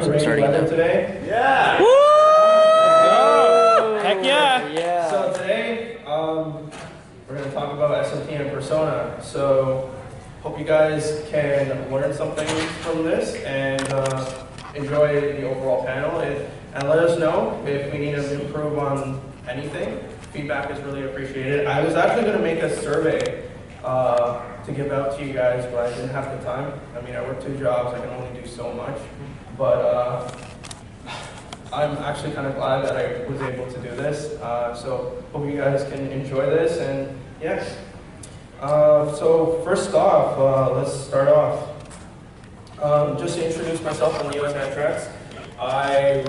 rainy weather today. Yeah! Woo! Heck yeah! Yeah. So today, we're going to talk about SMT and Persona. So, hope you guys can learn something from this and enjoy the overall panel. And let us know if we need to improve on anything. Feedback is really appreciated. I was actually going to make a survey to give out to you guys, but I didn't have the time. I mean, I work 2 jobs, I can only do so much. But I'm actually kind of glad that I was able to do this. So hope you guys can enjoy this, and yeah. So first off, let's start off. Just to introduce myself, I'm Leo Santrax. I'm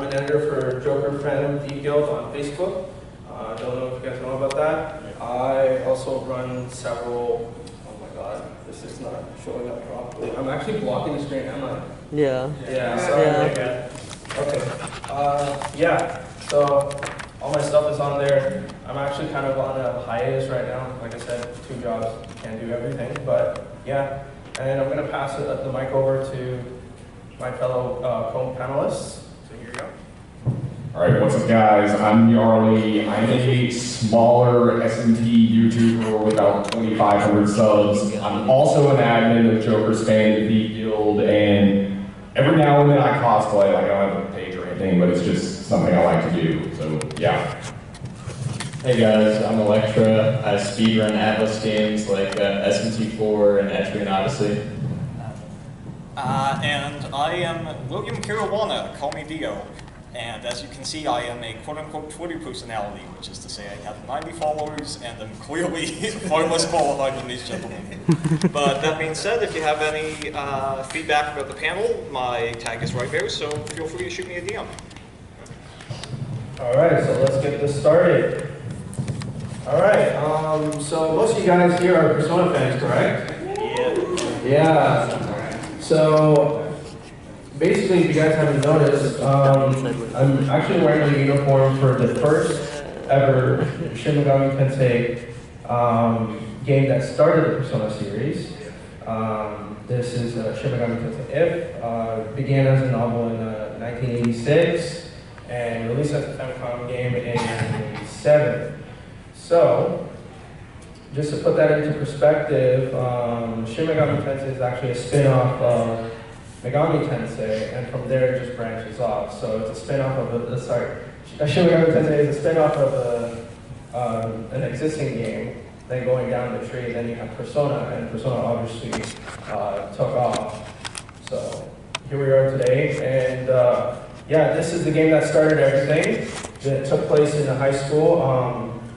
an editor for Joker Fandom D-Guild on Facebook. Don't know if you guys know about that. I also run several, oh my god, this is not showing up properly. I'm actually blocking the screen, am I? Yeah. Yeah, sorry. Yeah. Okay. Yeah, so all my stuff is on there. I'm actually kind of on a hiatus right now. Like I said, 2 jobs, can't do everything, but yeah. And I'm gonna pass the mic over to my fellow co-panelists. So here you go. All right, what's up guys? I'm Yarly. I'm a smaller SMT YouTuber with about 2,500 subs. I'm also an admin of Joker's Fan Guild, and every now and then I cosplay. Like, I don't have a page or anything, but it's just something I like to do, so yeah. Hey guys, I'm Electra. I speedrun Atlas games like SMT4 and Etrian Odyssey. And I am William Caruana, call me Dio. And as you can see, I am a quote-unquote Twitter personality, which is to say I have 90 followers and am clearly far less qualified than these gentlemen. But that being said, if you have any feedback about the panel, my tag is right there, so feel free to shoot me a DM. Alright, so let's get this started. Alright, so most of you guys here are Persona fans, correct? Yeah. Yeah. So, basically, if you guys haven't noticed, I'm actually wearing the uniform for the first ever Shin Megami Tensei game that started the Persona series. This is Shin Megami Tensei If. Began as a novel in 1986 and released as a Famicom game in 1987. So, just to put that into perspective, Shin Megami Tensei is actually a spin-off of Megami Tensei, and from there it just branches off. So it's a spin-off of Shin Megami Tensei is a spin-off of an existing game. Then going down the tree, then you have Persona, and Persona obviously took off. So here we are today, and yeah, this is the game that started everything. It took place in a high school.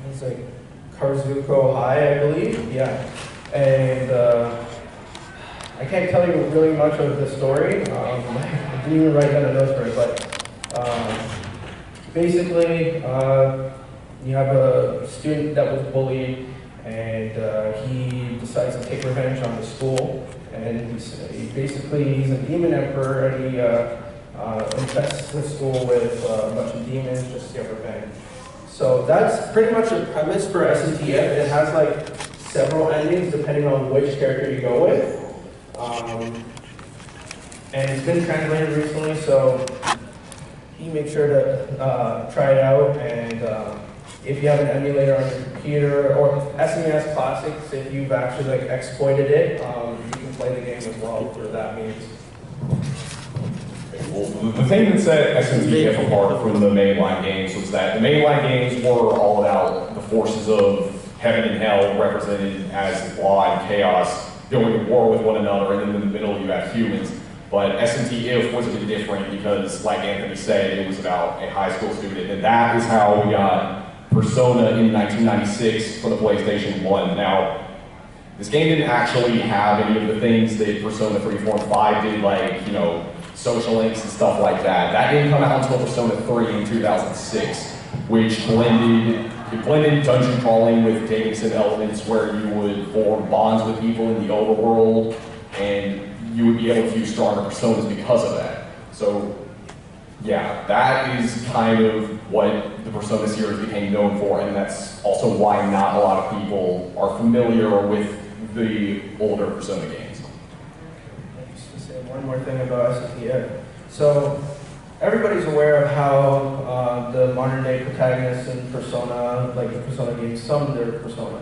It's like Kazuko High, I believe. Yeah, and I can't tell you really much of the story. I didn't even write down a note for it, but basically, you have a student that was bullied, and he decides to take revenge on the school. And he's a demon emperor, and he infests the school with a bunch of demons just to get revenge. So that's pretty much the premise for SMTF. It has like several endings depending on which character you go with. And it's been translated recently, so you make sure to try it out. And if you have an emulator on your computer, or SNES Classics, if you've actually like exploited it, you can play the game as well through that means. Well, the thing that set SMTF apart from the mainline games was that the mainline games were all about the forces of heaven and hell represented as law and chaos going to war with one another, and then in the middle you have humans. But SMT-IF was a bit different because, like Anthony said, it was about a high school student, and that is how we got Persona in 1996 for the PlayStation 1. Now, this game didn't actually have any of the things that Persona 3, 4, and 5 did, like, you know, social links and stuff like that. That didn't come out until Persona 3 in 2006, which blended dungeon crawling with dating sim elements where you would form bonds with people in the overworld, and you would be able to use stronger personas because of that. So, yeah, that is kind of what the Persona series became known for, and that's also why not a lot of people are familiar with the older Persona games. one more thing about SCTF. So everybody's aware of how the modern day protagonists in Persona, like the Persona games, summon their persona.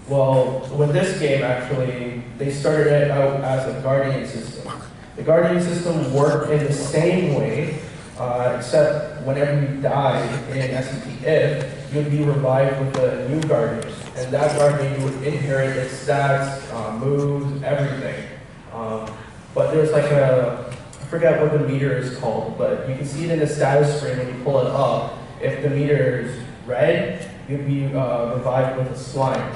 Well, with this game actually, they started it out as a guardian system. The guardian system worked in the same way, except whenever you died in SCTF, you'd be revived with a new guardian. And that guardian, you would inherit its stats, moves, everything. But there's like a, I forget what the meter is called, but you can see it in the status screen when you pull it up. If the meter is red, you'd be revived with a slime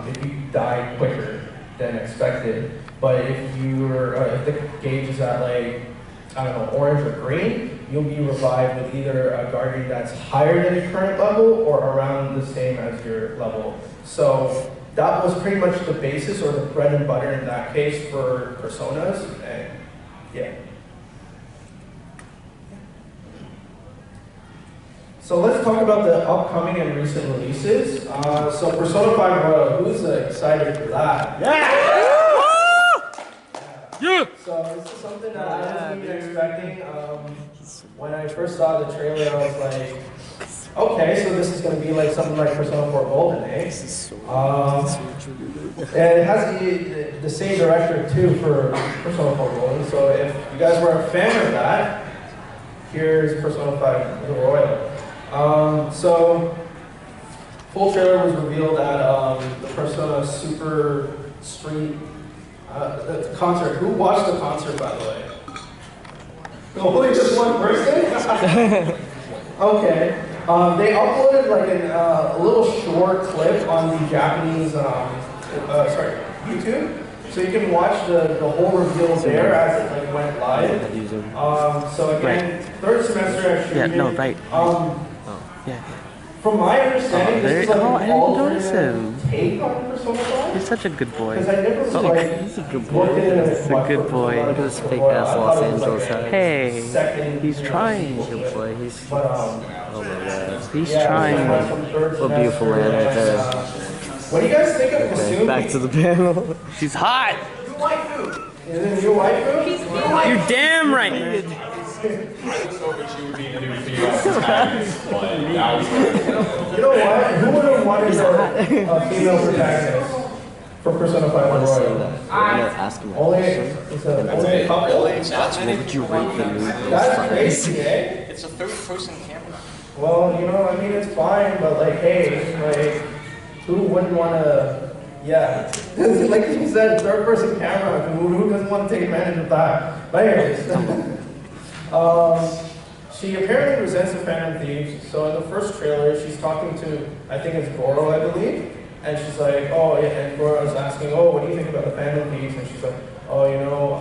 if you die quicker than expected. But if if the gauge is at like, I don't know, orange or green, you'll be revived with either a guardian that's higher than your current level or around the same as your level. So that was pretty much the basis or the bread and butter in that case for personas, and yeah. So let's talk about the upcoming and recent releases. So Persona 5 Royal, who's excited for that? Yeah! So this is something that I wasn't even expecting. When I first saw the trailer, I was like, okay, so this is going to be like something like Persona 4 Golden, eh? And it has the same director too for Persona 4 Golden. So if you guys were a fan of that, here's Persona 5 Royal. So full trailer was revealed at the Persona Super Street concert. Who watched the concert, by the way? Only just one person? Okay. They uploaded like a little short clip on the Japanese, YouTube. So you can watch the whole reveal there as it like went live. So again, third semester actually. Yeah, no, right. Yeah. From my understanding, this is like I an didn't notice him. alternate take on Persona 5. He's such a good boy. Because I never Oh, like, he's a good boy. He's a good boy. Look at this fake ass Los Angeles house. Hey, he's trying. Good boy. But, Oh my god. He's yeah, trying. What a beautiful man right there. What do you guys think of Kasumi? Back to the panel. She's hot. Your waifu. Is it your waifu? You're damn right. I was hoping she would be the new female protagonist, but that was You know what? Who would have wanted a female protagonist for Persona 5 Royal? Ask him. Only a couple? That's What would you rate the movie? That's crazy, eh? It's a third-person camera. Well, you know, I mean, it's fine, but like, hey, like, who wouldn't want to, yeah. Like you said, third-person camera, who doesn't want to take advantage of that? But anyways, she apparently resents the Phantom Thieves. So in the first trailer, she's talking to, I think it's Goro, I believe. And she's like, oh, yeah, and Goro's asking, oh, what do you think about the Phantom Thieves? And she's like, oh, you know,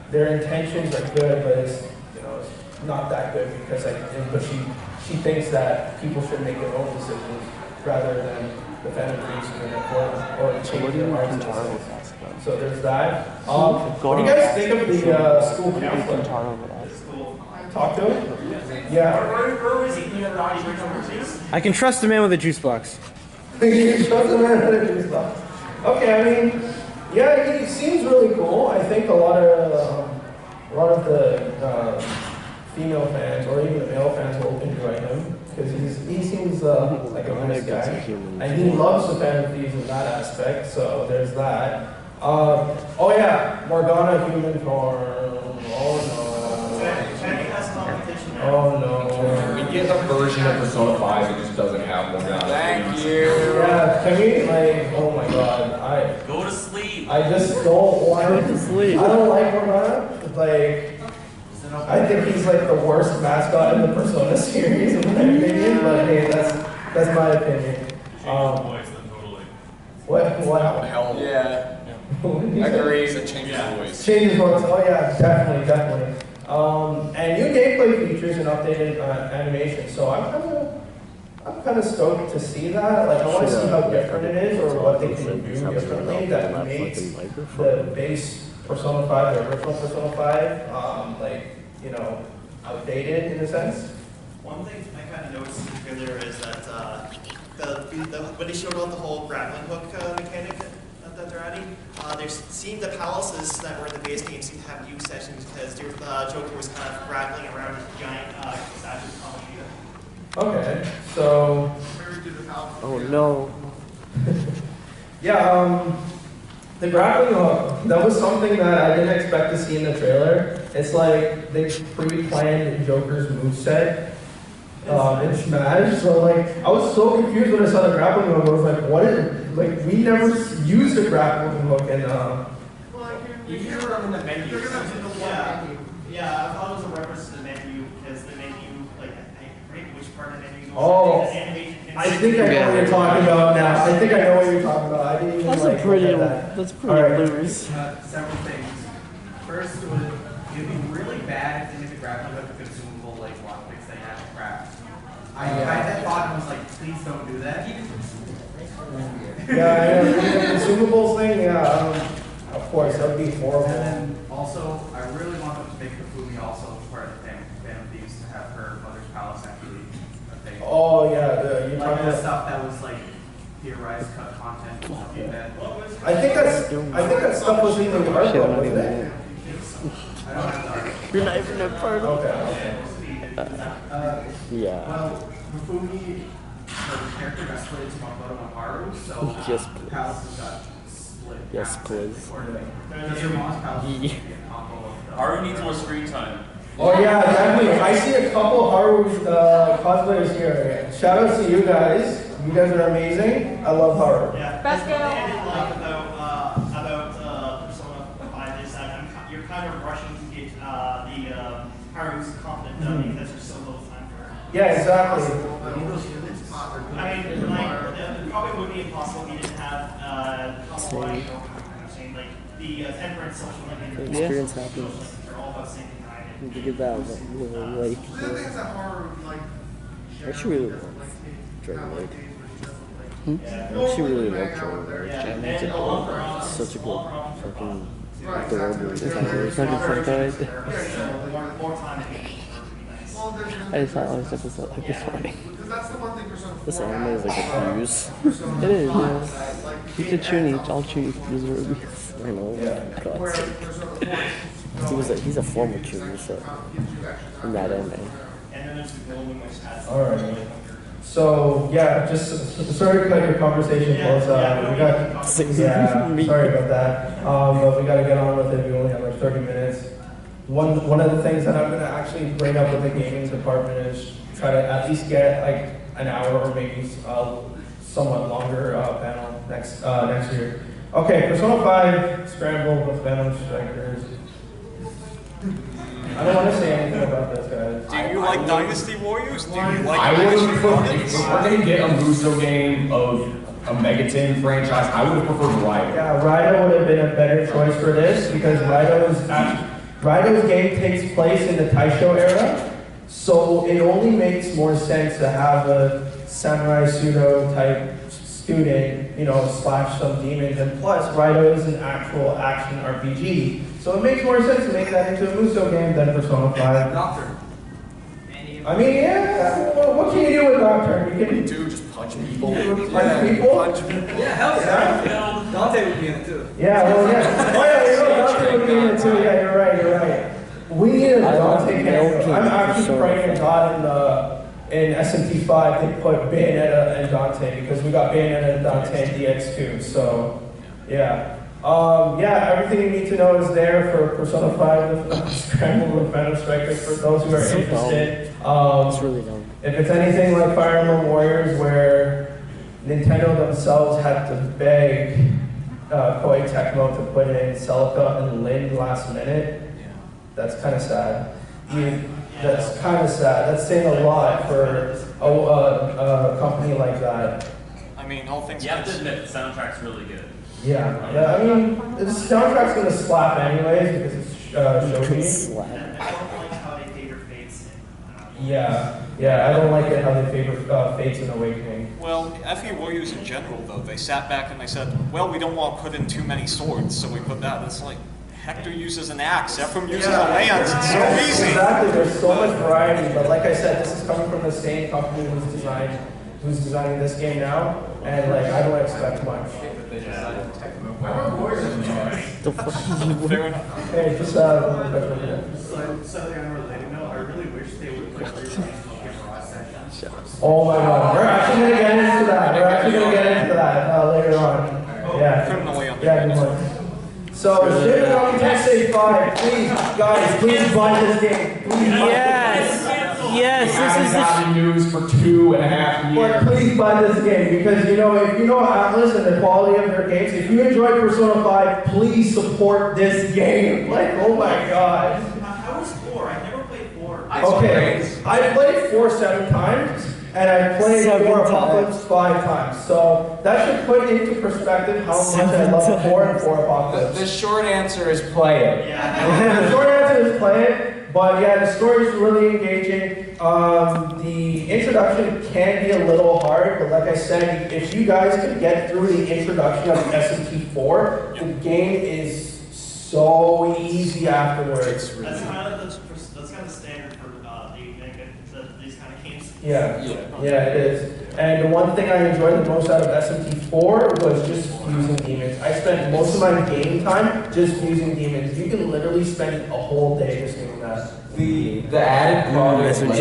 their intentions are good, but it's, you know, it's not that good because but she thinks that people should make their own decisions rather than the Phantom Thieves doing it for them or change their hearts. So there's that. What do you guys think of the school counselor? Talk to him? Yeah. I can trust a man with a juice box. You can trust the man with a juice box. Okay, I mean, yeah, he seems really cool. I think a lot of the female fans or even the male fans will enjoy him because he seems like a nice guy, and he loves the Phantom Thieves in that aspect. So there's that. Oh yeah, Morgana human form. Oh no. Oh no. we get a version of Persona 5 that just doesn't have Morgana. Thank you. Yeah, can we like? Oh my god, Go to sleep. I just don't want to sleep. I don't like Morgana. Like, I think he's like the worst mascot in the Persona series in my opinion. But hey, that's my opinion. What? Hell Yeah. Agree. It changes voice. Changes voice. Oh yeah, definitely. And new gameplay features and updated animation. So I'm kind of stoked to see that. Like I want to see how different it is or what they can do differently that makes the base Persona 5, the original Persona 5, like, you know, outdated in a sense. One thing I kind of noticed in the trailer is that when they showed off the whole grappling hook mechanic that they're adding, there seemed the palaces that were in the base game seemed to have use sessions because Joker was kind of rattling around a giant statue of Kamoshida. Okay, so Oh no. yeah, the grappling hook, that was something that I didn't expect to see in the trailer. It's like they pre-planned Joker's moveset in Smash. So like, I was so confused when I saw the grappling hook. I was like, what is, like, we never used a grappling hook in, You hear them in the menu. Yeah, I thought it was a reference to the menu because the menu, like, I forget which part of the menu. Oh, the animation I think I know what you're talking about now. I think I know what you're talking about. I didn't even That's like a pretty, look at that. that's All pretty right. loose. Several things. First, it would be really bad to make the grappling hook a consumable like lockpicks that you have to craft. I had thought and was like, please don't do that. Yeah, the consumables thing, yeah, of course, that would be horrible. And then also, I really want them to make Kafumi also part of the Phantom Thieves to have her mother's palace actually a thing. Oh, yeah, you're Like talking the about... stuff that was like theorized cut content and stuff like that. I think that stuff was in the art book, wasn't it? I don't have the art. You're not even a part of Okay. Yeah. Well, Kafumi, her character got split into Makoto and Haru, so Yes, the please. palaces got split. Yes, half please. accordingly. Because your mom's palace would be a combo of the... Haru needs more screen time. Oh, yeah, definitely. I see a couple Haru's cosplayers here. Shout out to you guys. You guys are amazing. I love Haru. Yeah. Best The thing I girl. didn't like about Persona 5 is that you're kind of rushing to get the Haru's confident done because there's so little time for her. Yeah, exactly. I mean, like, it probably would be impossible if you didn't have Kawaii or I'm saying, like, the temperance social The media. experience happens. They're all about saying behind it. You get that little late. I actually really like Dragon Lord. I actually really like Dragon Lord. It's such a good fucking adorable design. It's not just like that. More time to be nice. I just thought this episode like this morning. This anime is like a fuse. It is, yeah. Pikachu needs all Chunis rubies. I know, God. He's a former Chuni, so in that anime. And then there's the golden which has. All right. So, yeah, just sorry to cut your conversation close. We got, yeah, sorry about that. But we got to get on with it. We only have like 30 minutes. One of the things that I'm going to actually bring up with the gaming department is try to at least get like an hour or maybe somewhat longer panel next year. Okay, Persona 5 Scramble with Venom Strikers. I don't want to say anything about this, guys. Do you like Dynasty Warriors? Do you like I would Dynasty have preferred, Warriors? if we're going to get a Muso game of a Megaton franchise, I would have preferred Riot. Yeah, Raito would have been a better choice for this because Raito's game takes place in the Taisho era, so it only makes more sense to have a samurai pseudo type student, slash some demons, and plus Raito is an actual action RPG, so it makes more sense to make that into a Muso game than Persona 5. Doctor. I mean, yeah, what can you do with Nocturne? You can Dude, just punch people. punch people. Yeah, hell yeah. Dante would be in it too. Yeah, well, yeah. Oh, yeah, Dante would be in it too. Yeah, you're right. We need a Dante character. I'm actually praying to God in SMT5 they put Bayonetta and Dante because we got Bayonetta and Dante in DX2. So, yeah. Everything you need to know is there for Persona 5 with Scramble with Phantom Strikers for those who are interested. It's really dumb. If it's anything like Fire Emblem Warriors where Nintendo themselves had to beg Koei Tecmo to put in Celica and Lyn last minute, that's kind of sad. That's kind of sad. That's saying a lot for a company like that. I mean, all things You have to considered. admit, the soundtrack's really good. Yeah, I mean, the soundtrack's gonna slap anyways because it's Shoji. Slap. I don't like how they favor Fates. Yeah, I don't like it how they favor Fates and Awakening. Well, FE Warriors in general, though, they sat back and they said, well, we don't want to put in too many swords, so we put that. It's like, Hector uses an axe, Ephraim uses a lance, it's so easy. Exactly, there's so much variety, but like I said, this is coming from the same company who's designing this game now, and like I don't expect much. The fuck? Fair enough. Hey, just Slightly unrelated note, I really wish they would put raw sessions. oh my god, we're actually gonna get into that. We're actually gonna get into that later on. Yeah. Criminally Yeah, good one. So, Shin Megami Tensei 5, please, guys, please buy this game. Please buy Yes, this is the having news for 2.5 years. But please buy this game because if you know Atlas and the quality of their games, if you enjoy Persona 5, please support this game. Like, oh my god. How was 4? I never played 4. Okay, I played 4 7 times, and I played 4 Apocalypse 5 times. So that should put into perspective how much I love 4 and 4 Apocalypse. The short answer is play it. Yeah. The short answer is play it, but yeah, the story is really engaging. The introduction can be a little hard, but like I said, if you guys can get through the introduction of SMT4, the game is so easy afterwards. That's kind of standard for these kind of games. Yeah, it is. And the one thing I enjoyed the most out of SMT4 was just fusing demons. I spent most of my game time just fusing demons. You can literally spend a whole day just doing that. The added quality That's what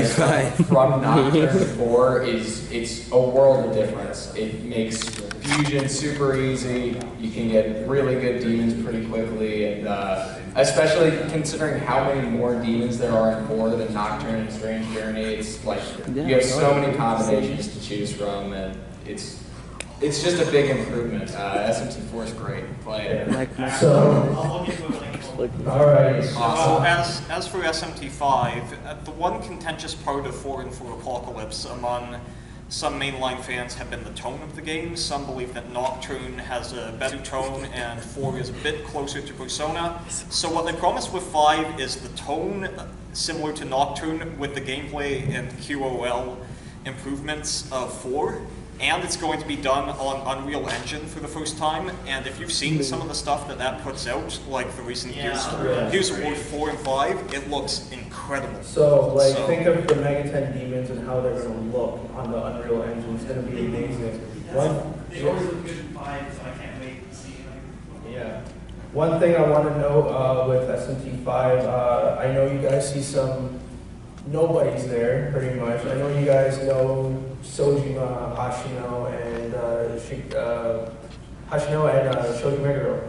you from Nocturne 4 it's a world of difference. It makes fusion super easy. You can get really good demons pretty quickly, and especially considering how many more demons there are in 4 than Nocturne and Strange Journey. It's like you have so many combinations to choose from, and it's just a big improvement. SMT4 is great. Play it. So, I'll look into it later. alright. Well, as for SMT5, the one contentious part of 4 and 4 Apocalypse among some mainline fans have been the tone of the game. Some believe that Nocturne has a better tone and 4 is a bit closer to Persona. So what they promised with 5 is the tone similar to Nocturne with the gameplay and QOL improvements of 4. And it's going to be done on Unreal Engine for the first time. And if you've seen some of the stuff that puts out, like the recent Gears of War 4 and 5, it looks incredible. So, think of the Mega 10 demons and how they're going to look on the Unreal Engine. It's going to be amazing. They always look good in 5, so I can't wait to see it. Yeah. One thing I want to note with SMT5, I know you guys see some nobodies there, pretty much. I know you guys know Sojima, Hashino, and Shoji Meguro.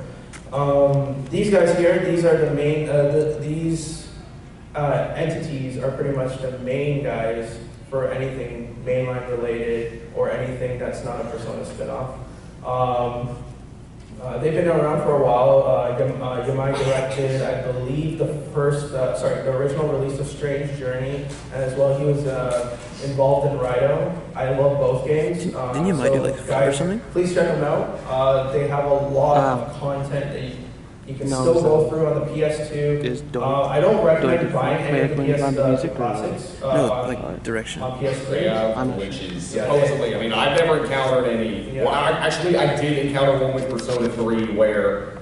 These guys here, these are the main, these entities are pretty much the main guys for anything mainline related or anything that's not a Persona spinoff. They've been around for a while. Yamai directed, I believe, the original release of Strange Journey, and as well he was involved in Raiden. I love both games. Didn't Yamai do like 5 or something? Please check them out. They have a lot of content that you can No, still so go through on the PS2. Just I don't recommend buying any of the PS classics. No, like direction. On PS3. Which is supposedly, I mean, I've never encountered any. Yeah. Well, actually, I did encounter one with Persona 3 where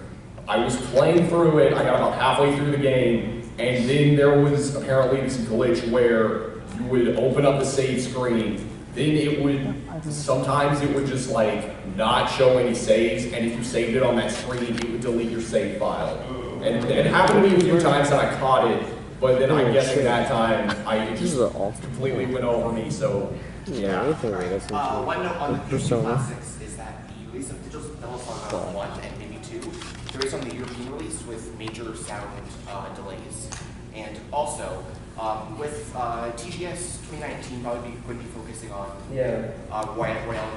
I was playing through it, I got about halfway through the game, and then there was apparently this glitch where you would open up the save screen, then it would, sometimes it would just like not show any saves, and if you saved it on that screen, it would delete your save file. And it happened to me a few times and I caught it, but then I guess at that time, it just completely went over me, so Yeah, anything like that's One note on the Persona. classics is that the release of Digital Devil Saga 1 and maybe 2, they're based on the European release with major sound delays. And also, with TGS 2019 probably going to be focusing on Royale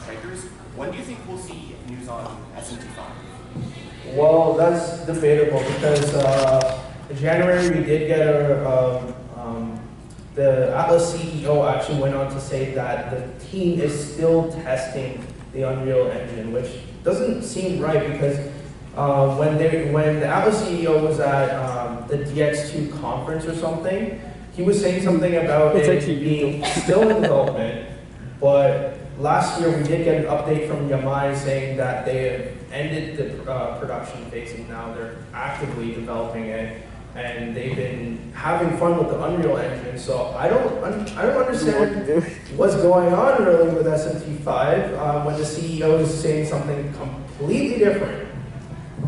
Strikers, when do you think we'll see news on SMT5? Well, that's debatable because in January we did get the Atlas CEO actually went on to say that the team is still testing the Unreal Engine, which doesn't seem right because when the Atlas CEO was at the DX2 conference or something, he was saying something about it being still in development, but last year we did get an update from Yamai saying that they have ended the production phase and now they're actively developing it. and they've been having fun with the Unreal Engine. So I don't understand what's going on really with SMT5 when the CEO is saying something completely different.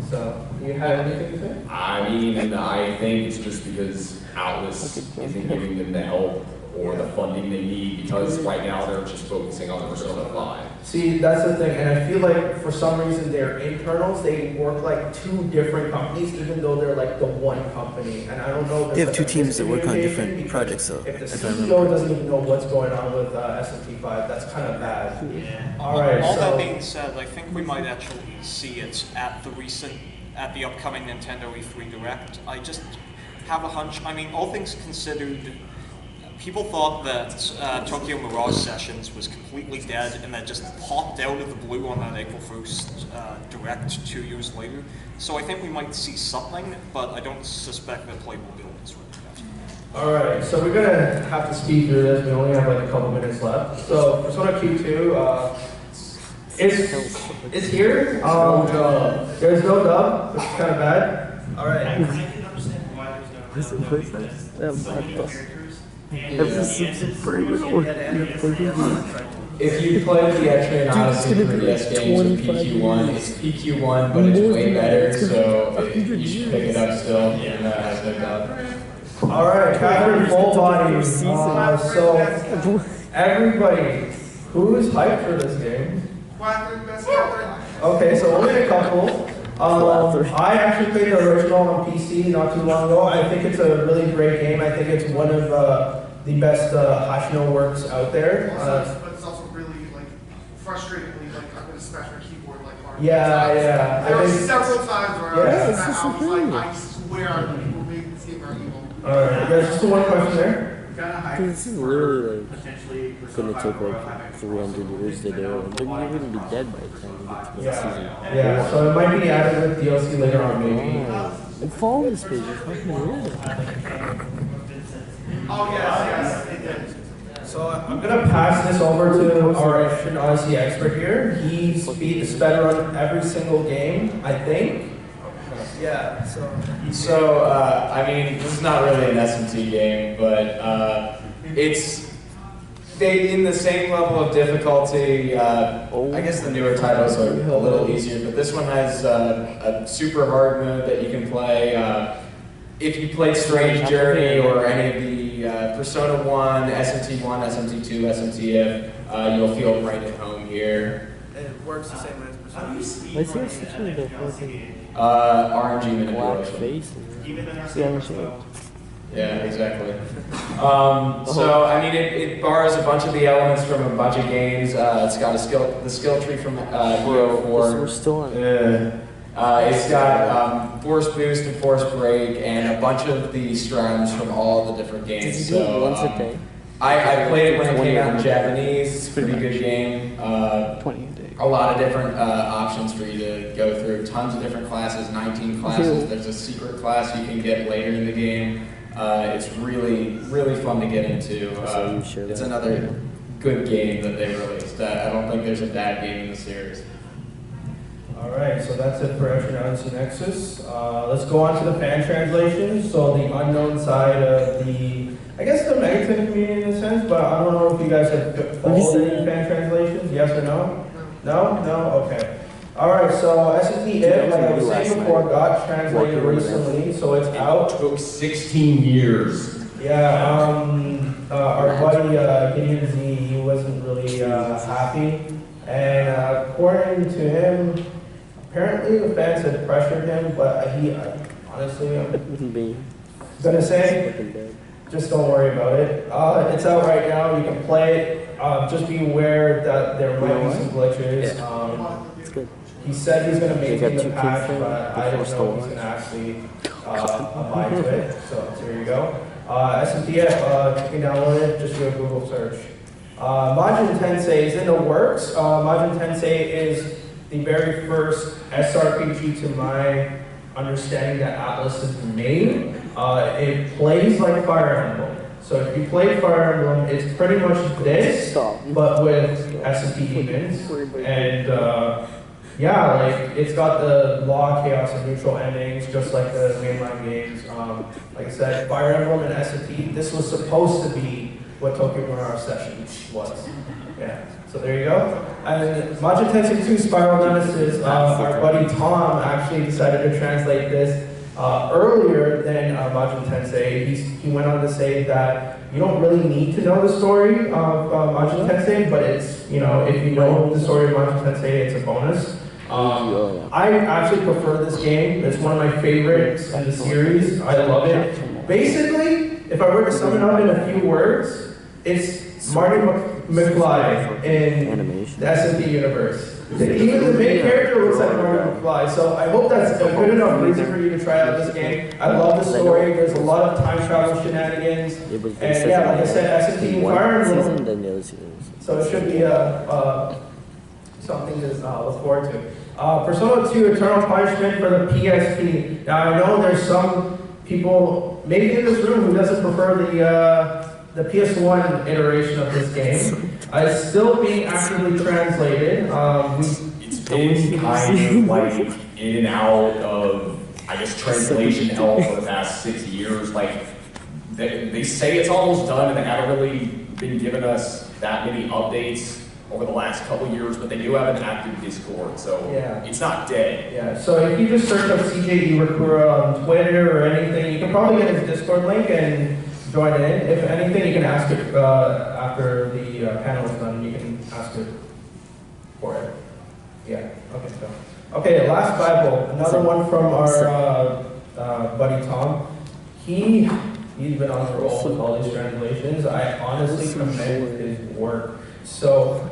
So, you have anything to say? I mean, I think it's just because Atlas isn't giving them the help or the funding they need, because right now they're just focusing on Persona 5. See, that's the thing, and I feel like for some reason their internals, they work like two different companies, even though they're like the one company. And I don't know if They have it's two like a teams that work on miscommunication, different because projects, though. If the CEO doesn't even know what's going on with SMT5, that's kind of bad. Yeah. All right, All that so being said, I think we might actually see it at the upcoming Nintendo E3 Direct. I just have a hunch. I mean, all things considered, people thought that Tokyo Mirage Sessions was completely dead and that just popped out of the blue on that April 1st Direct 2 years later. So I think we might see something, but I don't suspect that play will build this right. all right, so we're gonna have to speed through this. We only have like a couple minutes left. So Persona Q2, it's here. There's no dub, which is kind of bad. All I right. can understand why there's no characters. If you play the Electra Odyssey 3DS games with PQ1, it's PQ1, but it's way better, so you should pick it up still, even though it has no dub. All right, Catherine Full Body. So everybody, who's hyped for this game? Okay, so only a couple. I actually played the original on PC not too long ago. I think it's a really great game. I think it's one of the best Hashino works out there. But it's also really like frustratingly like I'm gonna smash my keyboard like hard. Yeah. There were several times where I was like, I swear the people making this game are evil. Alright, there's just one question there. This is literally like gonna take like 300 years to do, and then you're gonna be dead by the time you get to the season. Yeah, so it might be added with DLC later on, maybe. And follow this page, you're fucking weird. Oh yes, it did. So I'm gonna pass this over to our Shin Odyssey expert here. He's beat the sped run every single game, I think. Yeah, So, I mean, this is not really an SMT game, but it's in the same level of difficulty. I guess the newer titles are a little easier, but this one has a super hard mode that you can play. If you played Strange Journey or any of the Persona 1, SMT1, SMT2, SMTF, you'll feel right at home here. it works the same way as Persona. Why is he such a fucking RNG black manipulation. face? Even Yeah, exactly. So, I mean, it borrows a bunch of the elements from a bunch of games. It's got the skill tree from We're EO4. still on. It's got Force Boost and Force Break and a bunch of the strums from all the different games. Did you do it once a day? I played it when it came out in Japanese. It's a pretty good game. 20 a day. A lot of different options for you to go through. Tons of different classes, 19 classes. There's a secret class you can get later in the game. It's really, really fun to get into. It's another good game that they released. I don't think there's a bad game in the series. Alright, so that's it for Shin Odyssey Nexus. Let's go on to the fan translations. So the unknown side of I guess the Megaton community in a sense, but I don't know if you guys have followed any fan translations, yes or no? No? No? Okay. Alright, so SMT, like I was saying before, got translated recently, so it's out. It took 16 years. Yeah, our buddy Gideon Z, he wasn't really happy, and according to him, apparently the fans had pressured him, but honestly, I'm gonna say, just don't worry about it. It's out right now, you can play it. Just be aware that there might be some glitches. It's good. He said he's going to maintain the patch, things but I don't know if he's going to actually abide to it. So here you go. SMTF, you can download it, just do a Google search. Majin Tensei is in the works. Majin Tensei is the very first SRPG to my understanding that Atlas has made. It plays like Fire Emblem. So if you play Fire Emblem, it's pretty much this, but with SMP demons. And yeah, like it's got the law, chaos, and neutral endings, just like the mainline games. Like I said, Fire Emblem and S&T, this was supposed to be what Tokyo Mirage Sessions was. Yeah, so there you go. And Majin Tensei 2 Spiral Nemesis, our buddy Tom actually decided to translate this earlier than Majin Tensei. He went on to say that you don't really need to know the story of Majin Tensei, but it's, you know, if you know the story of Majin Tensei, it's a bonus. I actually prefer this game. It's one of my favorites in the series. I love it. Basically, if I were to sum it up in a few words, it's Marty McFly in the S&P universe. Even the main character looks like Marty McFly, so I hope that's a good enough reason for you to try out this game. I love the story. There's a lot of time travel shenanigans, and yeah, like I said, S&P and Fire Emblem. So it should be something to look forward to. Persona 2 Eternal Punishment for the PSP. Now I know there's some people, maybe in this room, who doesn't prefer the PS1 iteration of this game. It's still being actively translated. It's been kind of like in and out of, I guess, translation hell for the past 6 years. Like, they say it's almost done, and they haven't really been giving us that many updates over the last couple years, but they do have an active Discord, so yeah, it's not dead. Yeah, so if you just search up CJ Iwakura on Twitter or anything, you can probably get his Discord link and join in. If anything, you can ask it after the panel is done. You can ask it for it. Yeah, okay, so. Okay, last Bible, another one from our buddy Tom. He's been on the roll with all these translations. I honestly commend his work. So,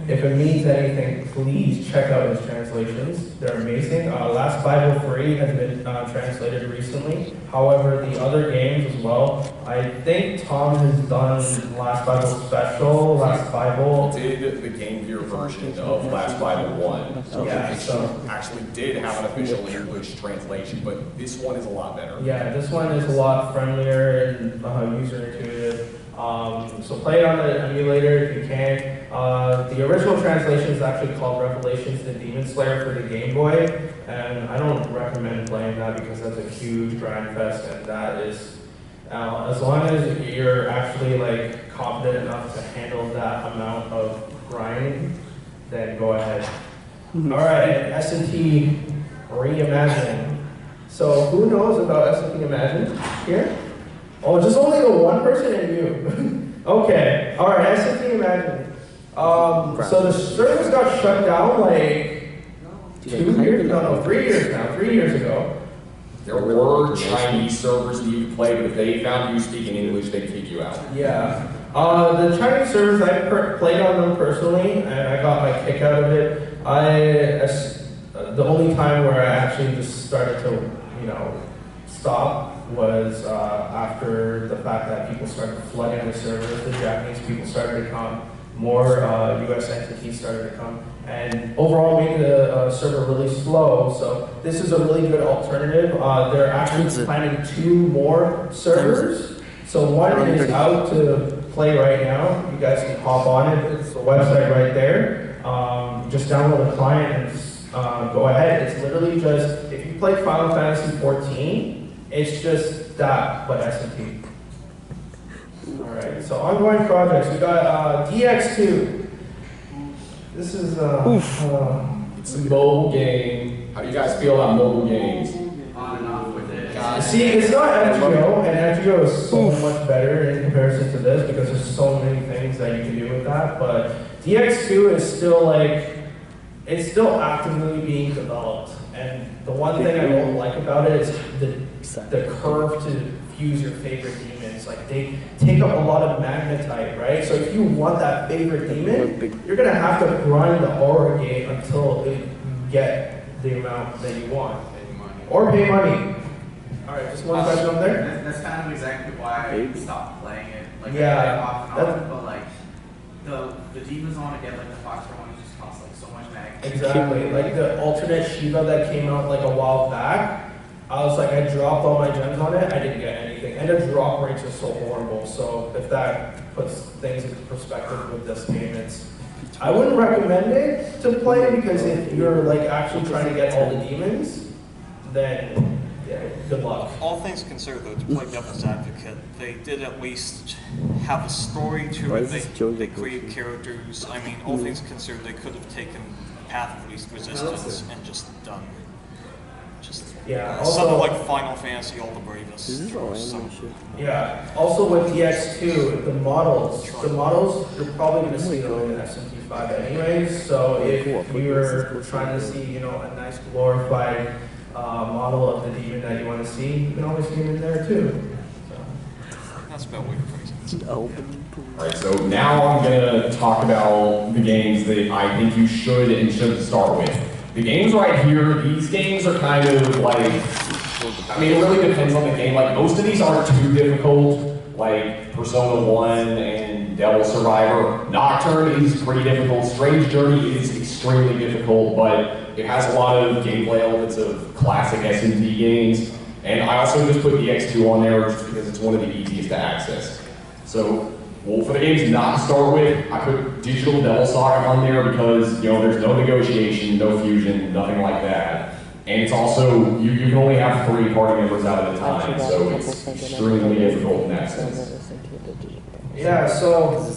if it means anything, please check out his translations. They're amazing. Last Bible 3 has been translated recently. However, the other games as well. I think Tom has done Last Bible Special, Last Bible. Did the Game Gear version of Last Bible 1. Yeah, so actually did have an official English translation, but this one is a lot better. Yeah, this one is a lot friendlier and user intuitive. So play it on the emulator if you can. The original translation is actually called Revelations to Demon Slayer for the Game Boy, and I don't recommend playing that because that's a huge grind fest, and that is, as long as you're actually like confident enough to handle that amount of grinding, then go ahead. All right, S&T Reimagine. So who knows about S&T Imagine here? Oh, just only the one person and you. Okay, all right, S&T Imagine. So the service got shut down like 2 years, no, 3 years now, 3 years ago. There were Chinese servers that you could play, but if they found you speaking English, they'd kick you out. Yeah. The Chinese servers, I played on them personally, and I got my kick out of it. The only time where I actually just started to, you know, stop was after the fact that people started flooding the servers. The Japanese people started to come, more US entities started to come, and overall made the server really slow. So this is a really good alternative. They're actually planning 2 more servers. So one is out to play right now. You guys can hop on it. It's the website right there. Just download the client and go ahead. It's literally just, if you play Final Fantasy 14, it's just that, but S&T. All right, so ongoing projects. We got DX2. This is it's a mobile game. How do you guys feel about mobile games? On and off with it. See, it's not FGO, and FGO is so much better in comparison to this because there's so many things that you can do with that. But DX2 is still like, it's still actively being developed. And the one thing I don't like about it is the curve to fuse your favorite demons. Like, they take up a lot of magnetite, right? So if you want that favorite demon, you're gonna have to grind the horror game until you get the amount that you want. Or pay money. All right, just one question up there. That's kind of exactly why I stopped playing it. Like, yeah, I play off and on, but like the demons on again, like the Foxtrot one, just cost like so much mag. Exactly, like the alternate Shiva that came out like a while back. I was like, I dropped all my gems on it, I didn't get anything. And the drop rates are so horrible. So if that puts things into perspective with this game, it's I wouldn't recommend it to play because if you're like actually trying to get all the demons, then yeah, good luck. All things considered, though, to play devil's advocate, they did at least have a story to it. They created characters. I mean, all things considered, they could have taken the path of least resistance and just done something like Final Fantasy All the Bravest. Yeah. Also with DX2, the models you're probably going to see them in SMT5 anyways. So if you're trying to see, you know, a nice glorified model of the demon that you want to see, you can always see him in there too. So. That's about way to phrase it. Alright, so now I'm going to talk about the games that I think you should and shouldn't start with. The games right here, these games are kind of like, I mean, it really depends on the game. Like, most of these aren't too difficult, like Persona 1 and Devil Survivor. Nocturne is pretty difficult. Strange Journey is extremely difficult, but it has a lot of gameplay elements of classic SMT games. And I also just put DX2 on there just because it's one of the easiest to access. So, well, for the games not to start with, I put Digital Devil Saga on there because, you know, there's no negotiation, no fusion, nothing like that. And it's also, you can only have 3 party members out at a time, so it's extremely difficult in that sense. Yeah, so the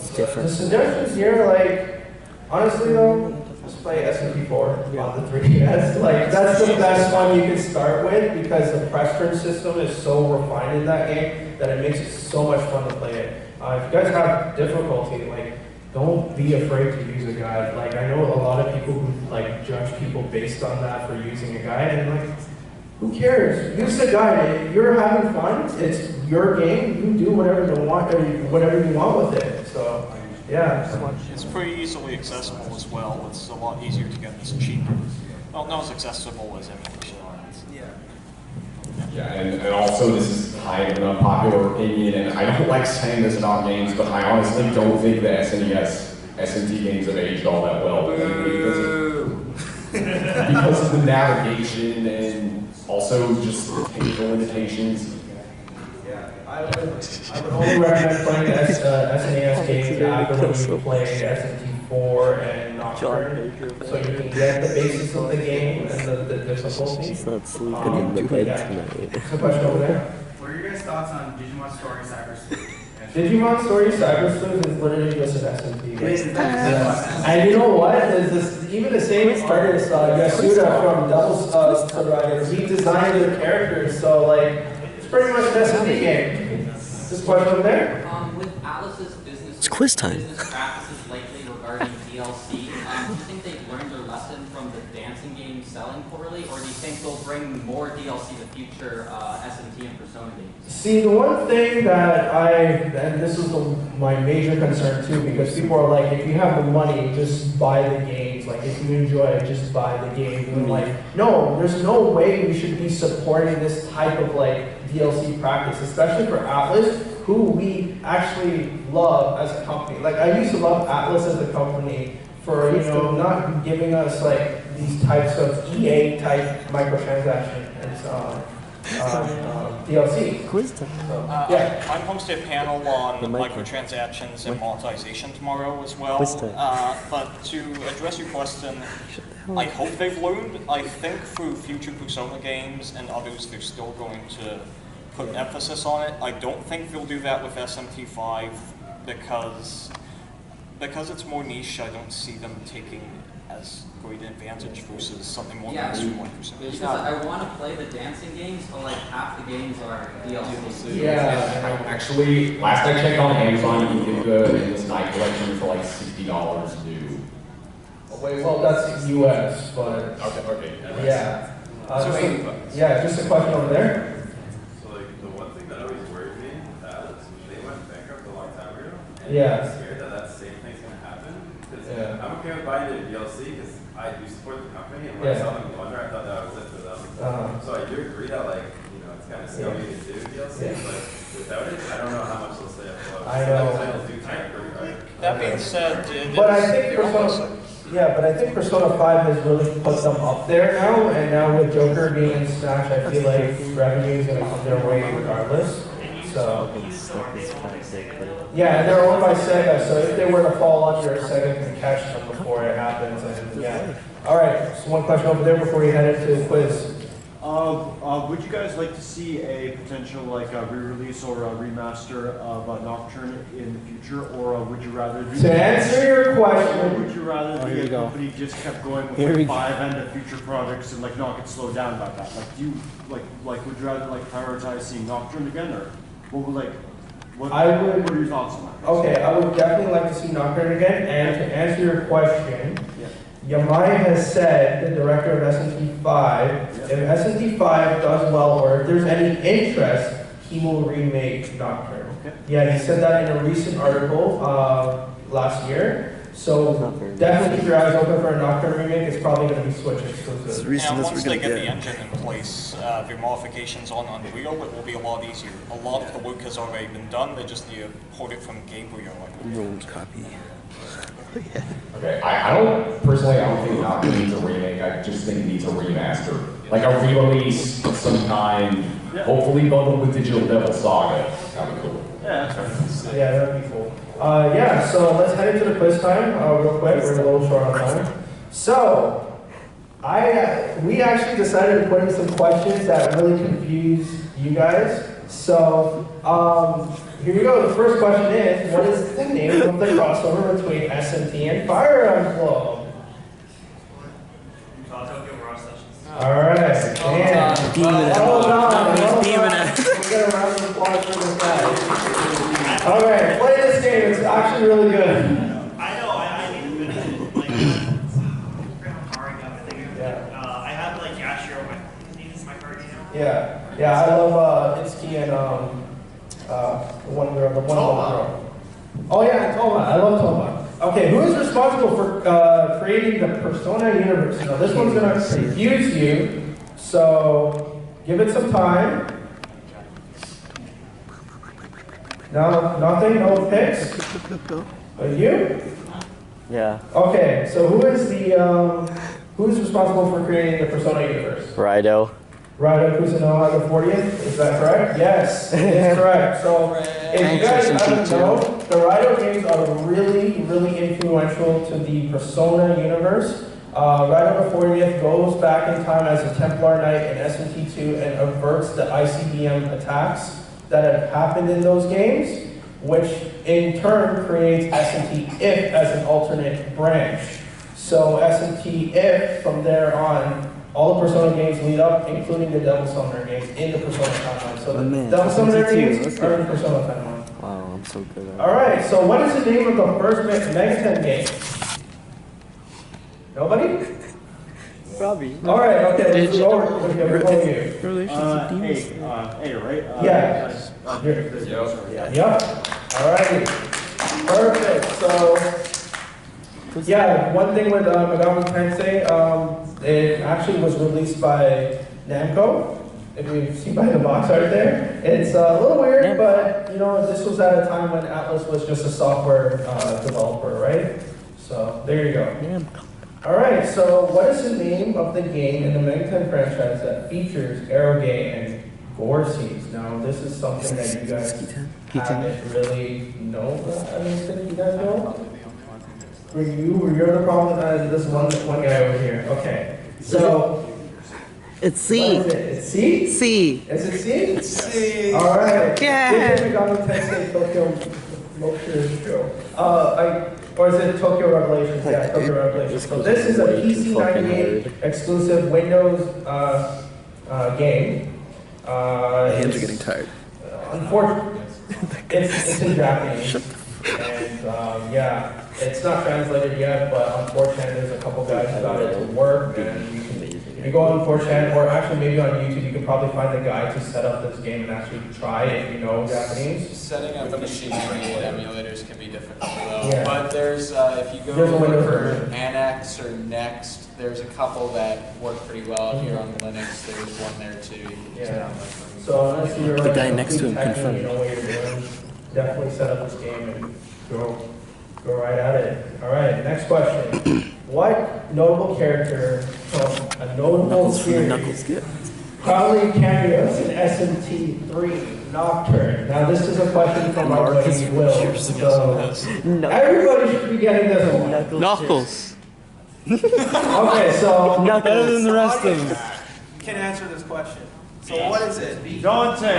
suggestions here, like, honestly though, just play SMT4 on the 3DS. Like, that's the best one you can start with because the press turn system is so refined in that game that it makes it so much fun to play it. If you guys have difficulty, like, don't be afraid to use a guide. Like, I know a lot of people who, like, judge people based on that for using a guide, and, like, who cares? Use the guide. If you're having fun, it's your game. You do whatever you want with it. So, yeah. It's pretty easily accessible as well. It's a lot easier to get. It's cheaper. Well, not as accessible as emulation. Yeah, and also this is kind of an unpopular opinion, and I don't like saying this about games, but I honestly don't think the SNES SMT games have aged all that well. Because of the navigation and also just technical limitations. Yeah, I would only recommend playing the SNES games after you play SMT4 and Nocturne, so you can get the basics of the game and the difficulty. She's not sleeping in the bed tonight. There's a question over there. What are your guys' thoughts on Digimon Story Cyber Sleuth? Digimon Story Cyber Sleuth is literally just an SMT game. And you know what? There's this, even the same artist, Yasuda from Devil Survivor, he designed their characters, so like, it's pretty much an SMT game. This question over there? With Alice's business, It's quiz time. business practices lately regarding DLC, do you think they've learned their lesson from the dancing game selling poorly, or do you think they'll bring more DLC to future SMT and Persona games? See, the one thing that and this is my major concern too, because people are like, if you have the money, just buy the games. Like, if you enjoy it, just buy the game. And I'm like, no, there's no way we should be supporting this type of like DLC practice, especially for Atlas, who we actually love as a company. Like, I used to love Atlas as a company for, you know, not giving us like these types of EA type microtransaction and so on. DLC. Quiz time. Yeah. I'm hosting a panel on microtransactions and monetization tomorrow as well. But to address your question, I hope they've learned. I think through future Persona games and others, they're still going to put an emphasis on it. I don't think they'll do that with SMT5 because it's more niche. I don't see them taking as great an advantage versus something more mainstream like Persona. Because I want to play the dancing games, but like half the games are DLC. Yeah. Actually, last I checked on Amazon, you can get the Endless Night collection for like $60 new. Wait, well, that's US, but Okay. yeah. Just a question over there. So like the one thing that always worried me with Alex was they went bankrupt a long time ago. And Yeah. I'm scared that that same thing's gonna happen. Because Yeah. I'm okay with buying their DLC because I do support the company, and when I saw them go under, I thought that was it for them. So I do agree that like, you know, it's kind of scummy to do DLC, but without it, I don't know how much they'll stay afloat. I know. Titles do tank pretty hard. That being said, But I think Persona 5 has really put them up there now, and now with Joker being in Smash, I feel like revenue is going to come their way regardless. So. Yeah, and they're owned by Sega, so if they were to fall under, Sega can catch them before it happens. And yeah. All right, so one question over there before you head into the quiz. Would you guys like to see a potential like a re-release or a remaster of Nocturne in the future, or would you rather? To answer your question, or would you rather the company just kept going with like 5 and the future projects and like not get slowed down by that? Like, do you like would you rather like prioritize seeing Nocturne again, or what would like? What are your thoughts on that? Okay, I would definitely like to see Nocturne again. And to answer your question, Yamai has said, the director of SMT5, if SMT5 does well or if there's any interest, he will remake Nocturne. Okay. Yeah, he said that in a recent article last year. So definitely keep your eyes open for a Nocturne remake. It's probably going to be Switch exclusive. And once they get the engine in place, the modifications on Unreal, it will be a lot easier. A lot of the work has already been done. They just need to port it from Gabriel. Rolled copy. Okay, I don't think Nocturne needs a remake. I just think it needs a remaster. Like a re-release of some kind, hopefully bundled with Digital Devil Saga. That would be cool. Yeah, that's right. Yeah, that would be cool. Yeah, so let's head into the quiz time real quick. We're a little short on time. So, we actually decided to put in some questions that really confuse you guys. So, here we go. The first question is, what is the name of the crossover between SMT and Fire Emblem? All right. And hold on. We get a round of applause for this guy. All right, play this game. It's actually really good. I know. I need to I have like Yashiro on my card game. Yeah. I love Itsuki and the one girl. Oh yeah, Toma. I love Toma. Okay, who is responsible for creating the Persona universe? Now this one's gonna confuse you, so give it some time. No, nothing, no picks. You? Yeah. Okay, so who's responsible for creating the Persona universe? Raido. Raido Kusunoha the 40th, is that correct? Yes, it is correct. So, if you guys haven't known, the Raido games are really, really influential to the Persona universe. Raido the 40th goes back in time as a Templar Knight in SMT2 and averts the ICBM attacks that have happened in those games, which in turn creates SMT-IF as an alternate branch. So SMT-IF, from there on, all the Persona games lead up, including the Devil Summoner games in the Persona timeline. So the Devil Summoner games are in the Persona timeline. Wow, I'm so good at it. Alright, so what is the name of the first Megaten game? Nobody? Robbie. Alright, okay, let's go over you. A, right? Yeah. Yep. Alrighty. Perfect. So, yeah, one thing with Megami Tensei, it actually was released by Namco. If you see by the box art there, it's a little weird, but you know, this was at a time when Atlas was just a software developer, right? So there you go. All right. So what is the name of the game in the Mega 10 franchise that features Arrowgate and gore scenes? Now, this is something that you guys haven't really known. I mean, did you guys know? Were you the problem? This one guy over here. Okay. So. It's C. What is it? It's C? C. Is it C? It's C. All right. Yeah. This is Megami Tensei Tokyo Motion. Or is it Tokyo Revelations? Yeah, Tokyo Revelations. So this is a PC 98 exclusive Windows game. My hands are getting tired. Unfortunately, it's in Japanese. And yeah, it's not translated yet, but unfortunately, there's a couple guys who got it to work. And you go on 4chan, or actually maybe on YouTube, you can probably find a guide to set up this game and actually try it if you know Japanese. Setting up the machinery and emulators can be difficult though. Yeah. But there's, if you go look for Annex or Next, there's a couple that work pretty well. If you're on Linux, there's one there too. You can just download them. So unless you're The like guy next to him confirmed. you know what you're doing, definitely set up this game and go right at it. All right, next question. What notable character from a notable series proudly carry us in SMT3 Nocturne. Now this is a question from our buddy Will. So everybody should be getting this one. Knuckles. Okay, so better than the rest of them. Can answer this question. So what is it? Dante. Is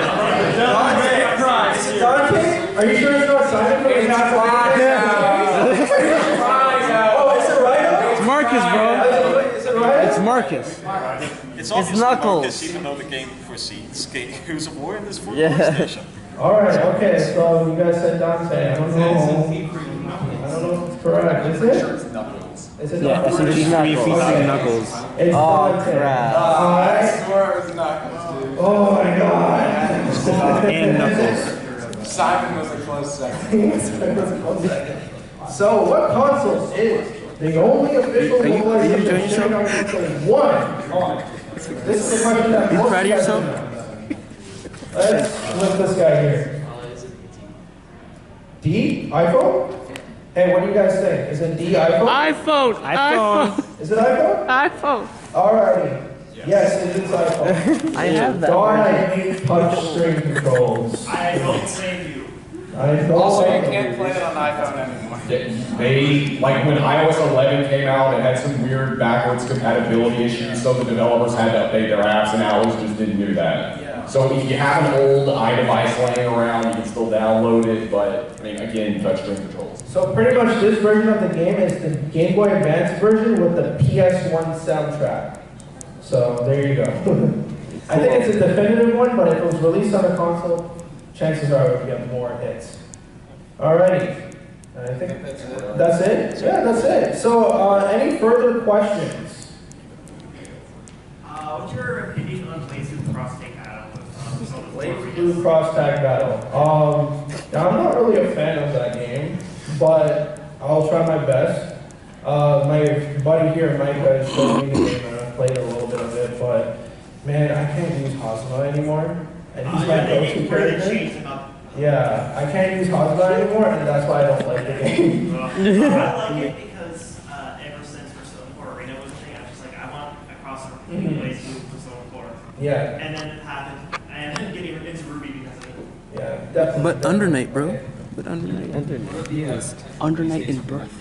it Dante? Are you sure it's not Simon? It's not Rhino. Oh, is it Rhino? It's Marcus, bro. Is it Rhino? It's Marcus. It's obviously Knuckles. Marcus, even though the game precedes Who's of War in this for PlayStation. Alright, okay, so you guys said Dante. I don't know if it's correct. Is it? Is it Yeah, Knuckles? SMT Knuckles. It's Oh, Dante. crap. I swear it was Knuckles, dude. Oh my god. And Knuckles. Simon was a close second. So, what console is the only official localization of Shin Megami Tensei 1? This is the question that You most proud of guys yourself? don't know. Let's look this guy here. D? iPhone? Hey, what do you guys think? Is it D iPhone? iPhone. Is it iPhone? iPhone. Alrighty. Yes, it is iPhone. I have that. God, I hate touch screen controls. I don't blame you. I don't Also, you like can't play it on iPhone anymore. They, like when iOS 11 came out, it had some weird backwards compatibility issues, so the developers had to update their apps, and Alice just didn't do that. So if you have an old iDevice laying around, you can still download it, but I mean, again, touchscreen controls. So pretty much this version of the game is the Game Boy Advance version with the PS1 soundtrack. So there you go. I think it's a definitive one, but if it was released on a console, chances are it would get more hits. Alrighty. I think that's it? Yeah, that's it. So any further questions? What's your opinion on Blazing Cross Take Battle? Blue Cross Tag Battle. Now I'm not really a fan of that game, but I'll try my best. My buddy here, Mike, has showed me the game and I've played a little bit of it, but man, I can't use Hazuma anymore. And he's my go-to character. Yeah, I can't use Hazuma anymore, and that's why I don't like the game. I like it because ever since Persona 4 Arena was a thing, I was just like, I want a crossover between Blaze move Persona 4. Yeah. And then it happened. I ended up getting into Ruby because of it. Yeah, definitely. But Under Night, bro. But Under Night. Yes. Under Night in Birth.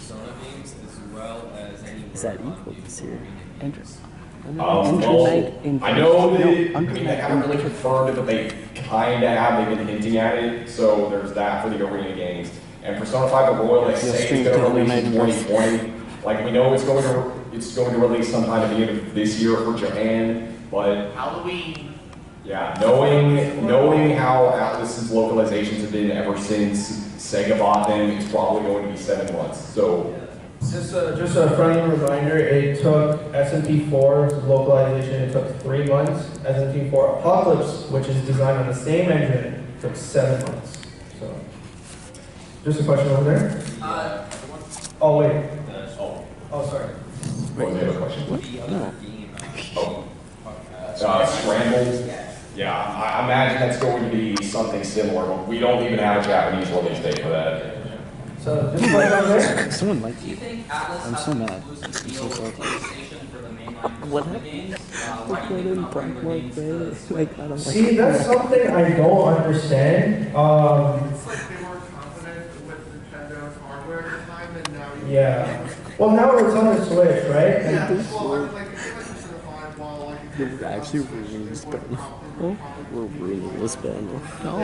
Is that equal this year? Well, I know that they haven't really confirmed it, but they kind of have. They've been hinting at it, so there's that for the arena games. And Persona 5 The Royal, they say it's going to release in 2020. Like we know it's going to release sometime at the end of this year for Japan, but Halloween. yeah, knowing how Atlus's localizations have been ever since Sega bought them, it's probably going to be 7 months. So. Just a friendly reminder, it took SMP4's localization, it took 3 months. SMP4 Apocalypse, which is designed on the same engine, took 7 months. So, just a question over there. Oh wait. Oh sorry. What was the other question? No. Oh. Scrambled. Yeah, I imagine that's going to be something similar, but we don't even have a Japanese release date for that. So, just right on there. Someone liked you. Do you think Atlas I'm has so an mad. exclusive I'm deal so with salty. PlayStation for the mainline What Persona happened? games? Why do you think not bring more games to Like, I don't See, like that's something I don't understand. It's like they weren't confident with Nintendo's hardware at the time, and now you Yeah. Well, now it's on the Switch, right? Yeah, well, I mean, like, it's like Persona 5, while, like, We're actually ruining this panel. Oh, we're ruining this panel. No.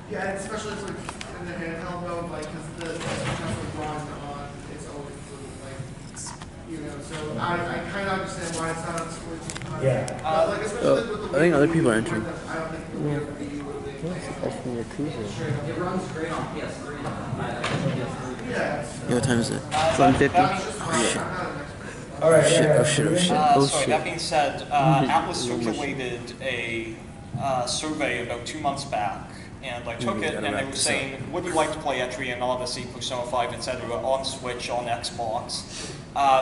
Yeah, and especially it's like in the handheld mode, like, because the Switch has to run on its own, like, you know, so I kind of understand why it's not on Switch. Yeah. Like, especially with the I think other people are entering. I don't think the Wii would be what they It runs great on PS3. Yeah. What time is it? 11:50? Shit. Alright, Shit, yeah. oh shit, oh shit, oh Sorry, shit. that being said, Atlas circulated a survey about 2 months back, and I took it, and they were saying, would you like to play Electra and Odyssey, Persona 5, etc. on Switch, on Xbox?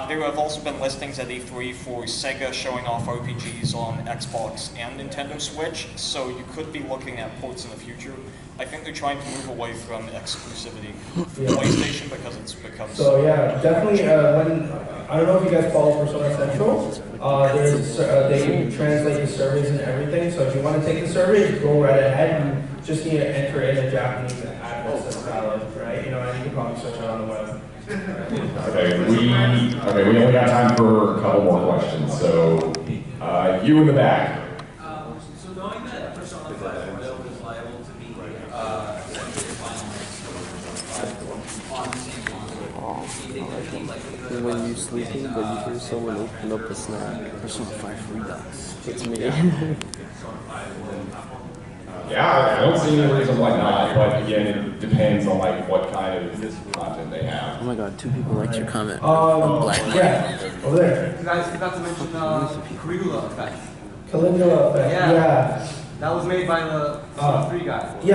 There have also been listings at E3 for Sega showing off RPGs on Xbox and Nintendo Switch, so you could be looking at ports in the future. I think they're trying to move away from exclusivity for PlayStation because it's become so yeah, definitely. When I don't know if you guys follow Persona Central, they translate the surveys and everything. So if you want to take the survey, go right ahead. You just need to enter in a Japanese address that's valid, right? You know, and you can probably search it on the web. Okay, we only got time for a couple more questions. So, you in the back. So knowing that Persona 5 build is liable to be on the same console, do you think there's any likelihood of When you're sleeping, but you hear someone open up a snack. Persona 5 Redux. It's me. Yeah, I don't see any reason why not, but again, it depends on like what kind of content they have. Oh my god, 2 people liked your comment. Black Yeah, over there. You guys forgot to mention Caligula effect. Caligula effect, yeah. That was made by the Persona 3 guy. The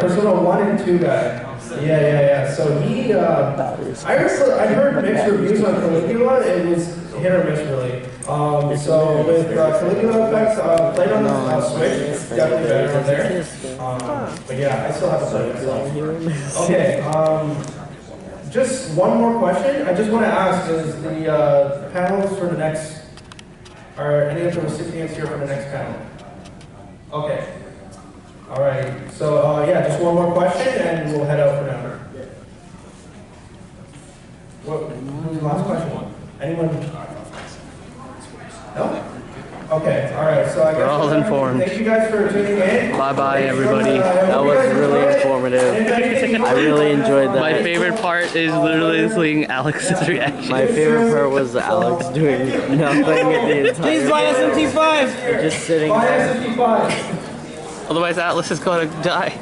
Persona 1 and 2 guy. Yeah. So he, I heard mixed reviews on Caligula. It was hit or miss really. So with Caligula effects, played on the Switch, it's definitely better on there. But yeah, I still have to play it. Okay. Just one more question. I just want to ask: is the panels for the next? Are any of the recipients here for the next panel? Okay. All right. So yeah, just one more question, and we'll head out for now. Who's the last question? Anyone? No? Okay. All right. So I guess we're all informed. Thank you guys for tuning in. Bye, everybody. That was really informative. I really enjoyed that. My favorite part is literally seeing Alex's reaction. My favorite part was Alex doing nothing the entire Please buy SMT5! Just sitting Buy there. SMT5! Otherwise Atlas is going to die.